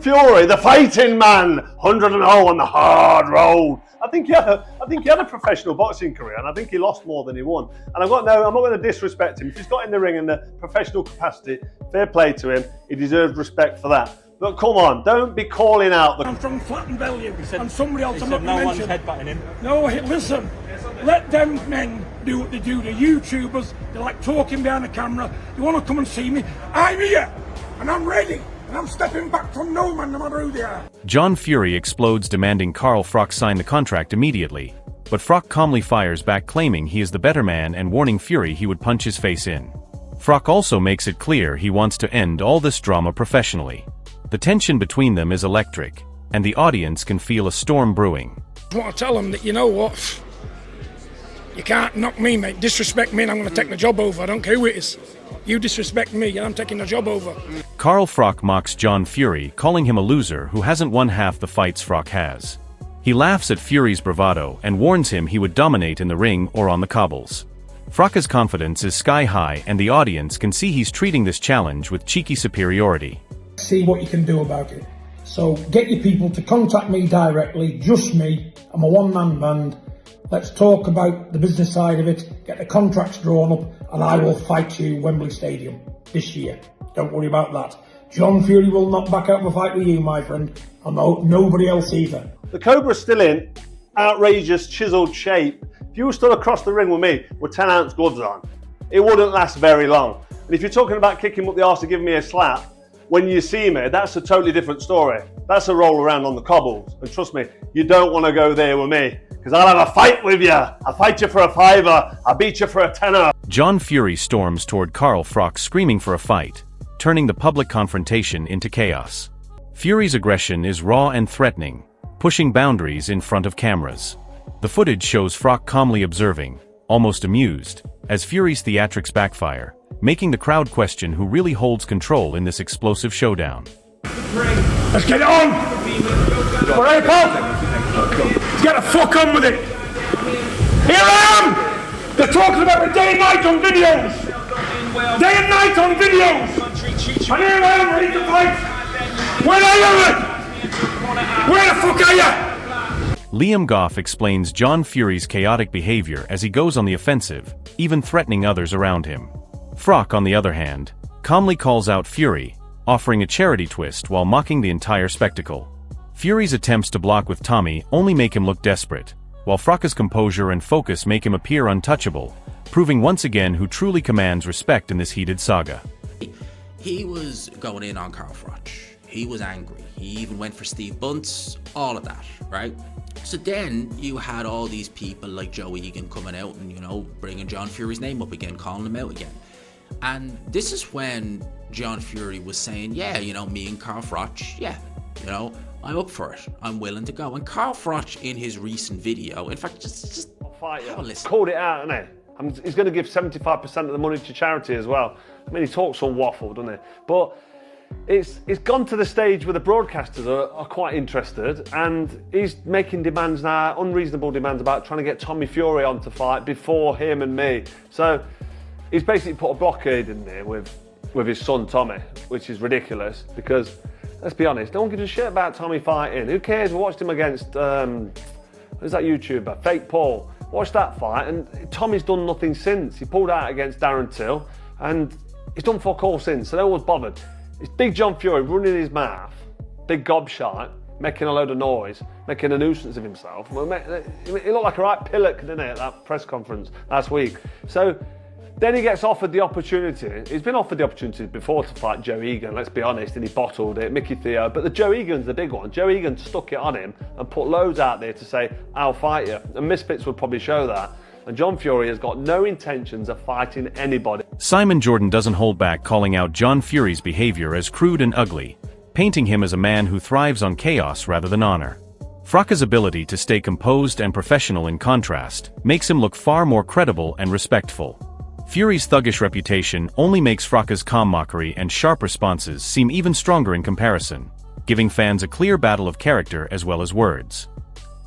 Fury, the fighting man, 100-0 on the hard road. I think he had a professional boxing career, and I think he lost more than he won. And I'm not going to disrespect him. If he's got in the ring in the professional capacity, fair play to him. He deserves respect for that. But come on, don't be calling out the... I'm from Flatton Bellew, and somebody else I'm not no going to mention. Headbutting him. No, listen, let them men do what they do. The YouTubers, they like talking behind the camera. You want to come and see me? I'm here, and I'm ready. And I'm stepping back from no man, no matter who they are. John Fury explodes, demanding Carl Froch sign the contract immediately. But Froch calmly fires back, claiming he is the better man and warning Fury he would punch his face in. Froch also makes it clear he wants to end all this drama professionally. The tension between them is electric, and the audience can feel a storm brewing. I want to tell them that, you know what? You can't knock me, mate. Disrespect me and I'm going to take the job over. I don't care who it is. You disrespect me and I'm taking the job over. Carl Froch mocks John Fury, calling him a loser who hasn't won half the fights Froch has. He laughs at Fury's bravado and warns him he would dominate in the ring or on the cobbles. Froch's confidence is sky high, and the audience can see he's treating this challenge with cheeky superiority. See what you can do about it. So get your people to contact me directly, just me. I'm a one-man band. Let's talk about the business side of it, get the contracts drawn up, and I will fight you Wembley Stadium this year. Don't worry about that. John Fury will not back out of a fight with you, my friend, and nobody else either. The Cobra's still in outrageous, chiselled shape. If you were stood across the ring with me with 10-ounce gloves on, it wouldn't last very long. And if you're talking about kicking up the arse and giving me a slap, when you see me, that's a totally different story. That's a roll around on the cobbles. And trust me, you don't want to go there with me, because I'll have a fight with you. I'll fight you for a fiver. I'll beat you for a tenner. John Fury storms toward Carl Froch, screaming for a fight, turning the public confrontation into chaos. Fury's aggression is raw and threatening, pushing boundaries in front of cameras. The footage shows Froch calmly observing, almost amused, as Fury's theatrics backfire, making the crowd question who really holds control in this explosive showdown. Let's get it on! All right, Paul? Let's get the fuck on with it! Here I am! They're talking about me day and night on videos! Day and night on videos! And here I am ready to fight! Where are you? Where the fuck are you? Liam Goff explains John Fury's chaotic behavior as he goes on the offensive, even threatening others around him. Froch, on the other hand, calmly calls out Fury, offering a charity twist while mocking the entire spectacle. Fury's attempts to block with Tommy only make him look desperate, while Froch's composure and focus make him appear untouchable, proving once again who truly commands respect in this heated saga. He was going in on Carl Froch. He was angry. He even went for Steve Bunce, all of that, right? So then you had all these people like Joe Egan coming out and, you know, bringing John Fury's name up again, calling him out again. And this is when John Fury was saying, yeah, you know, me and Carl Froch, yeah, you know, I'm up for it. I'm willing to go. And Carl Froch, in his recent video, in fact, just I'll fight you. have a listen. Called it out, hasn't he? He's going to give 75% of the money to charity as well. I mean, he talks all waffle, doesn't he? But it's gone to the stage where the broadcasters are quite interested, and he's making demands now, unreasonable demands, about trying to get Tommy Fury on to fight before him and me. So he's basically put a blockade in there with his son Tommy, which is ridiculous because, let's be honest, no one gives a shit about Tommy fighting. Who cares? We watched him against, who's that YouTuber? Fake Paul. Watched that fight, and Tommy's done nothing since. He pulled out against Darren Till, and he's done fuck all since, so no one's bothered. It's Big John Fury running his mouth, big gobshite, making a load of noise, making a nuisance of himself. He looked like a right pillock, didn't he, at that press conference last week. So then he gets offered the opportunity. He's been offered the opportunity before to fight Joe Egan, let's be honest, and he bottled it, Mickey Theo. But the Joe Egan's the big one. Joe Egan stuck it on him and put loads out there to say, I'll fight you. And Misfits would probably show that. And John Fury has got no intentions of fighting anybody. Simon Jordan doesn't hold back, calling out John Fury's behavior as crude and ugly, painting him as a man who thrives on chaos rather than honor. Froch's ability to stay composed and professional, in contrast, makes him look far more credible and respectful. Fury's thuggish reputation only makes Froch's calm mockery and sharp responses seem even stronger in comparison, giving fans a clear battle of character as well as words.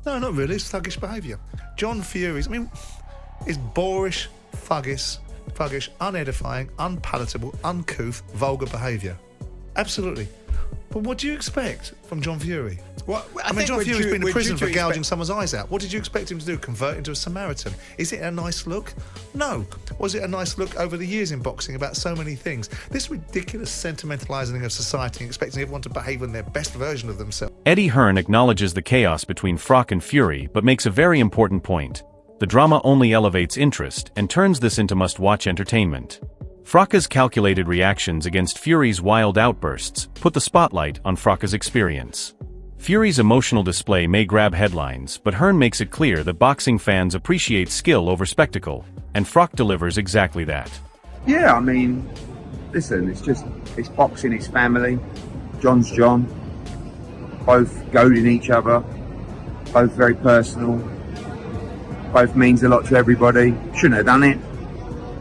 No, not really. It's thuggish behaviour. John Fury's, is boorish, thuggish, unedifying, unpalatable, uncouth, vulgar behaviour. Absolutely. But what do you expect from John Fury? Well, I mean, John Fury's been in prison for expect- gouging someone's eyes out. What did you expect him to do? Convert into a Samaritan? Is it a nice look? No. Was it a nice look over the years in boxing about so many things? This ridiculous sentimentalising of society and expecting everyone to behave in their best version of themselves. Eddie Hearn acknowledges the chaos between Froch and Fury but makes a very important point. The drama only elevates interest and turns this into must-watch entertainment. Froch's calculated reactions against Fury's wild outbursts put the spotlight on Froch's experience. Fury's emotional display may grab headlines, but Hearn makes it clear that boxing fans appreciate skill over spectacle, and Froch delivers exactly that. Yeah, I mean, listen, it's boxing, it's family. John's John. Both goading each other. Both very personal. Both means a lot to everybody. Shouldn't have done it,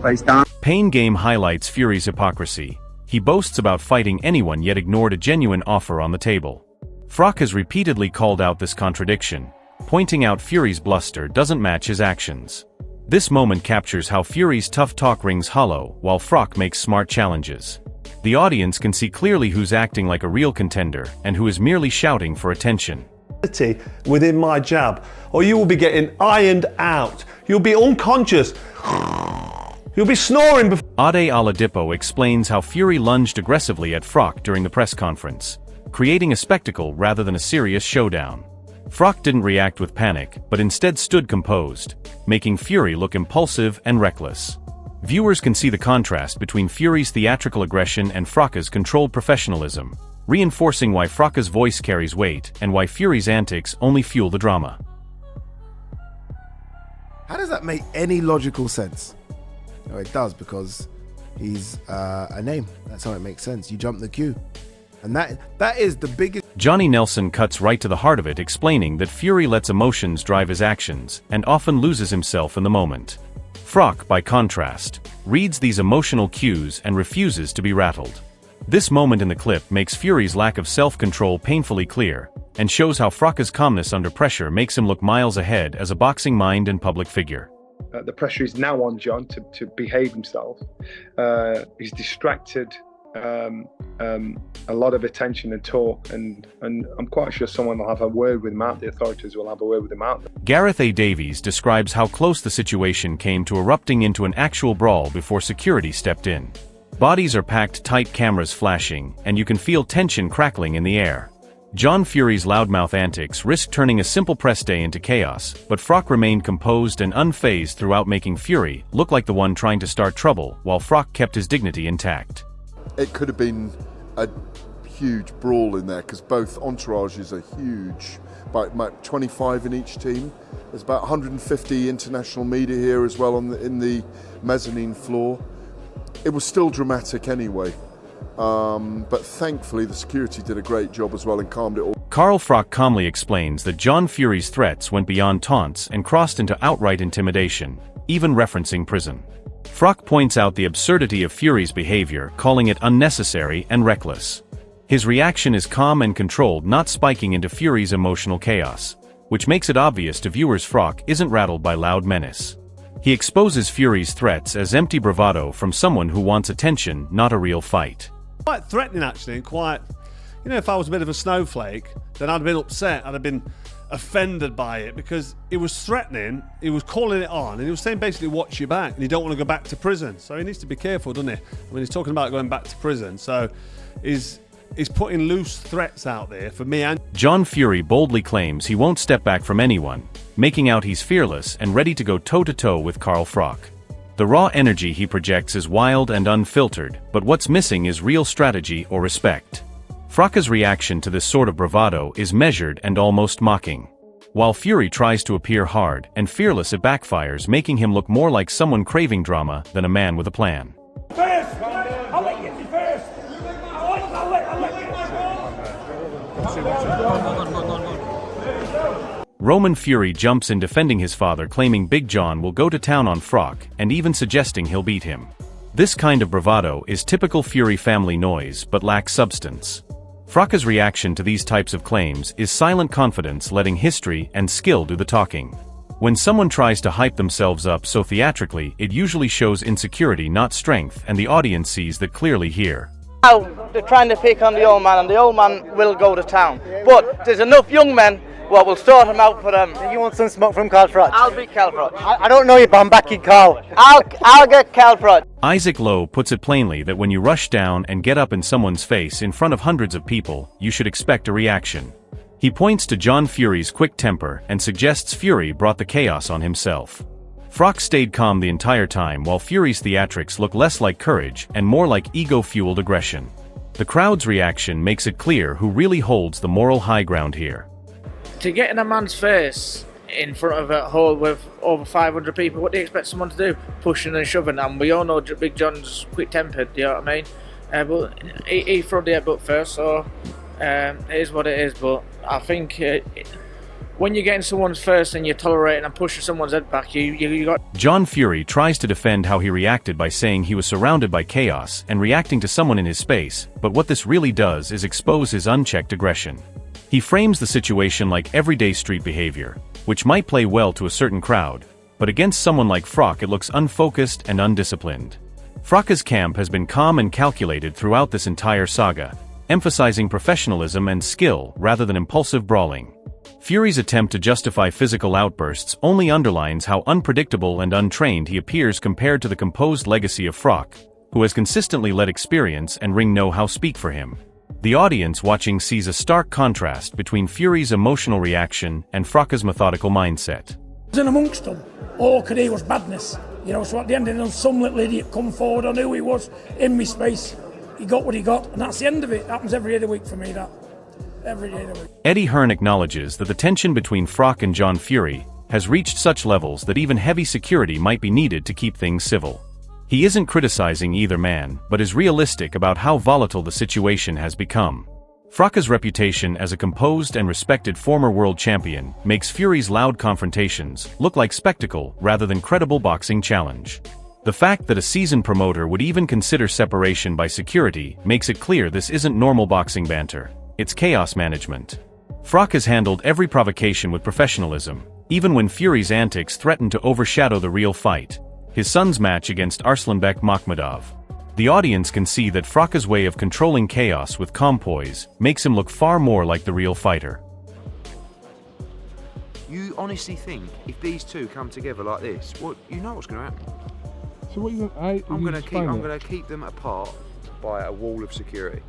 but it's done. Pain Game highlights Fury's hypocrisy. He boasts about fighting anyone yet ignored a genuine offer on the table. Froch has repeatedly called out this contradiction, pointing out Fury's bluster doesn't match his actions. This moment captures how Fury's tough talk rings hollow while Froch makes smart challenges. The audience can see clearly who's acting like a real contender and who is merely shouting for attention. Within my jab, or you will be getting ironed out. You'll be unconscious. You'll be snoring before. Ade Oladipo explains how Fury lunged aggressively at Froch during the press conference, creating a spectacle rather than a serious showdown. Froch didn't react with panic, but instead stood composed, making Fury look impulsive and reckless. Viewers can see the contrast between Fury's theatrical aggression and Froch's controlled professionalism, reinforcing why Froch's voice carries weight and why Fury's antics only fuel the drama. How does that make any logical sense? No, it does, because he's a name. That's how it makes sense. You jump the queue. And that is the biggest... Johnny Nelson cuts right to the heart of it, explaining that Fury lets emotions drive his actions and often loses himself in the moment. Froch, by contrast, reads these emotional cues and refuses to be rattled. This moment in the clip makes Fury's lack of self-control painfully clear, and shows how Froch's calmness under pressure makes him look miles ahead as a boxing mind and public figure. The pressure is now on John to behave himself. He's distracted, a lot of attention and talk, and I'm quite sure someone will have a word with him out. The authorities will have a word with him out. Gareth A. Davies describes how close the situation came to erupting into an actual brawl before security stepped in. Bodies are packed tight, cameras flashing, and you can feel tension crackling in the air. John Fury's loudmouth antics risked turning a simple press day into chaos, but Froch remained composed and unfazed throughout, making Fury look like the one trying to start trouble, while Froch kept his dignity intact. It could have been a huge brawl in there, because both entourages are huge, about 25 in each team. There's about 150 international media here as well in the mezzanine floor. It was still dramatic anyway. But thankfully the security did a great job as well and calmed it all. Carl Froch calmly explains that John Fury's threats went beyond taunts and crossed into outright intimidation, even referencing prison. Froch points out the absurdity of Fury's behavior, calling it unnecessary and reckless. His reaction is calm and controlled, not spiking into Fury's emotional chaos, which makes it obvious to viewers Froch isn't rattled by loud menace. He exposes Fury's threats as empty bravado from someone who wants attention, not a real fight. Quite threatening, actually, and quite, if I was a bit of a snowflake, then I'd have been upset, I'd have been offended by it, because it was threatening, he was calling it on, and he was saying basically watch your back, and you don't want to go back to prison. So he needs to be careful, doesn't he? I mean, he's talking about going back to prison, so he's putting loose threats out there for me. And John Fury boldly claims he won't step back from anyone, making out he's fearless and ready to go toe-to-toe with Carl Froch. The raw energy he projects is wild and unfiltered, but what's missing is real strategy or respect. Froch's reaction to this sort of bravado is measured and almost mocking. While Fury tries to appear hard and fearless, it backfires, making him look more like someone craving drama than a man with a plan. First! I'll let you first! I'll let you! Roman Fury jumps in defending his father, claiming Big John will go to town on Froch and even suggesting he'll beat him. This kind of bravado is typical Fury family noise but lacks substance. Froch's reaction to these types of claims is silent confidence, letting history and skill do the talking. When someone tries to hype themselves up so theatrically, it usually shows insecurity, not strength, and the audience sees that clearly here. Now they're trying to pick on the old man, and the old man will go to town. But there's enough young men what will sort him out for them. You want some smoke from Carl Froch? I'll be Carl Froch. I don't know you, but I'm backing Carl. I'll get Carl Froch. Isaac Lowe puts it plainly that when you rush down and get up in someone's face in front of hundreds of people, you should expect a reaction. He points to John Fury's quick temper and suggests Fury brought the chaos on himself. Froch stayed calm the entire time while Fury's theatrics look less like courage and more like ego-fueled aggression. The crowd's reaction makes it clear who really holds the moral high ground here. To get in a man's face in front of a hall with over 500 people, what do you expect someone to do? Pushing and shoving, and we all know Big John's quick-tempered, you know what I mean? But he threw the headbutt first, so it is what it is. But I think when you're getting someone's first and you're tolerating and pushing someone's head back, you got... John Fury tries to defend how he reacted by saying he was surrounded by chaos and reacting to someone in his space, but what this really does is expose his unchecked aggression. He frames the situation like everyday street behavior, which might play well to a certain crowd, but against someone like Froch it looks unfocused and undisciplined. Froch's camp has been calm and calculated throughout this entire saga, emphasizing professionalism and skill rather than impulsive brawling. Fury's attempt to justify physical outbursts only underlines how unpredictable and untrained he appears compared to the composed legacy of Froch, who has consistently let experience and ring know-how speak for him. The audience watching sees a stark contrast between Fury's emotional reaction and Froch's methodical mindset. In amongst them, all I could hear was badness. You know, so at the end of it, some little idiot come forward, I knew he was in my space. He got what he got, and that's the end of it. It happens every day of the week for me, that. Every day of the week. Eddie Hearn acknowledges that the tension between Froch and John Fury has reached such levels that even heavy security might be needed to keep things civil. He isn't criticizing either man, but is realistic about how volatile the situation has become. Froch's reputation as a composed and respected former world champion makes Fury's loud confrontations look like spectacle rather than credible boxing challenge. The fact that a seasoned promoter would even consider separation by security makes it clear this isn't normal boxing banter, it's chaos management. Froch has handled every provocation with professionalism, even when Fury's antics threaten to overshadow the real fight. His son's match against Arslanbek Makhmudov. The audience can see that Froch's way of controlling chaos with calm poise makes him look far more like the real fighter. You honestly think if these two come together like this, you know what's going to happen? So what you I'm going to keep them apart by a wall of security.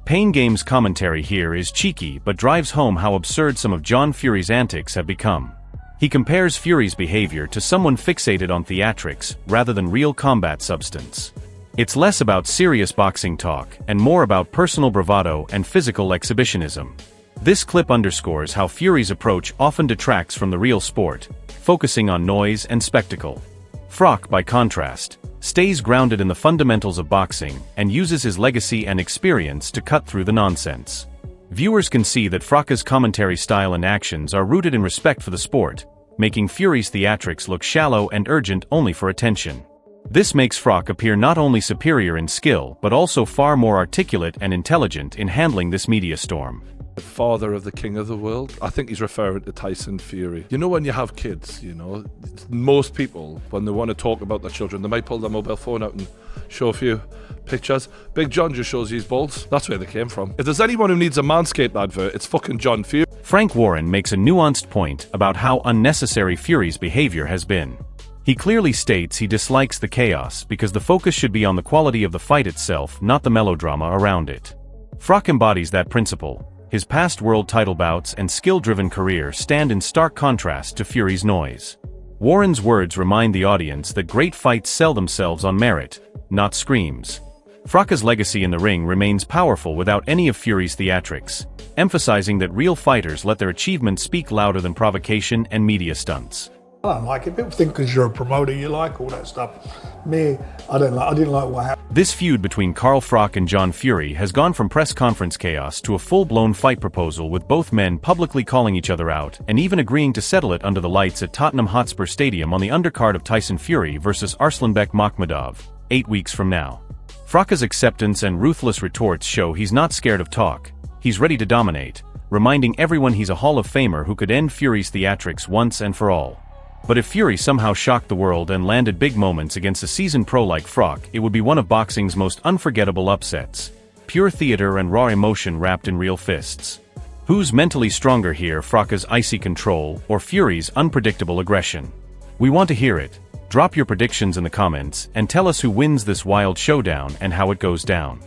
Pain Game's commentary here is cheeky but drives home how absurd some of John Fury's antics have become. He compares Fury's behavior to someone fixated on theatrics rather than real combat substance. It's less about serious boxing talk and more about personal bravado and physical exhibitionism. This clip underscores how Fury's approach often detracts from the real sport, focusing on noise and spectacle. Froch, by contrast, stays grounded in the fundamentals of boxing and uses his legacy and experience to cut through the nonsense. Viewers can see that Froch's commentary style and actions are rooted in respect for the sport, making Fury's theatrics look shallow and urgent only for attention. This makes Froch appear not only superior in skill but also far more articulate and intelligent in handling this media storm. The father of the king of the world. I think he's referring to Tyson Fury. You know, when you have kids, you know, most people, when they want to talk about their children, they might pull their mobile phone out and show a few pictures. Big John just shows his balls. That's where they came from. If there's anyone who needs a Manscaped advert, it's fucking John Fury. Frank Warren makes a nuanced point about how unnecessary Fury's behavior has been. He clearly states he dislikes the chaos because the focus should be on the quality of the fight itself, not the melodrama around it. Froch embodies that principle. His past world title bouts and skill-driven career stand in stark contrast to Fury's noise. Warren's words remind the audience that great fights sell themselves on merit, not screams. Froch's legacy in the ring remains powerful without any of Fury's theatrics, emphasizing that real fighters let their achievements speak louder than provocation and media stunts. I don't like it. People think because you're a promoter you like all that stuff. Me, I didn't like what happened. This feud between Carl Froch and John Fury has gone from press conference chaos to a full-blown fight proposal, with both men publicly calling each other out and even agreeing to settle it under the lights at Tottenham Hotspur Stadium on the undercard of Tyson Fury versus Arslanbek Makhmudov, 8 weeks from now. Froch's acceptance and ruthless retorts show he's not scared of talk. He's ready to dominate, reminding everyone he's a Hall of Famer who could end Fury's theatrics once and for all. But if Fury somehow shocked the world and landed big moments against a seasoned pro like Froch, it would be one of boxing's most unforgettable upsets. Pure theater and raw emotion wrapped in real fists. Who's mentally stronger here, Froch's icy control or Fury's unpredictable aggression? We want to hear it. Drop your predictions in the comments and tell us who wins this wild showdown and how it goes down.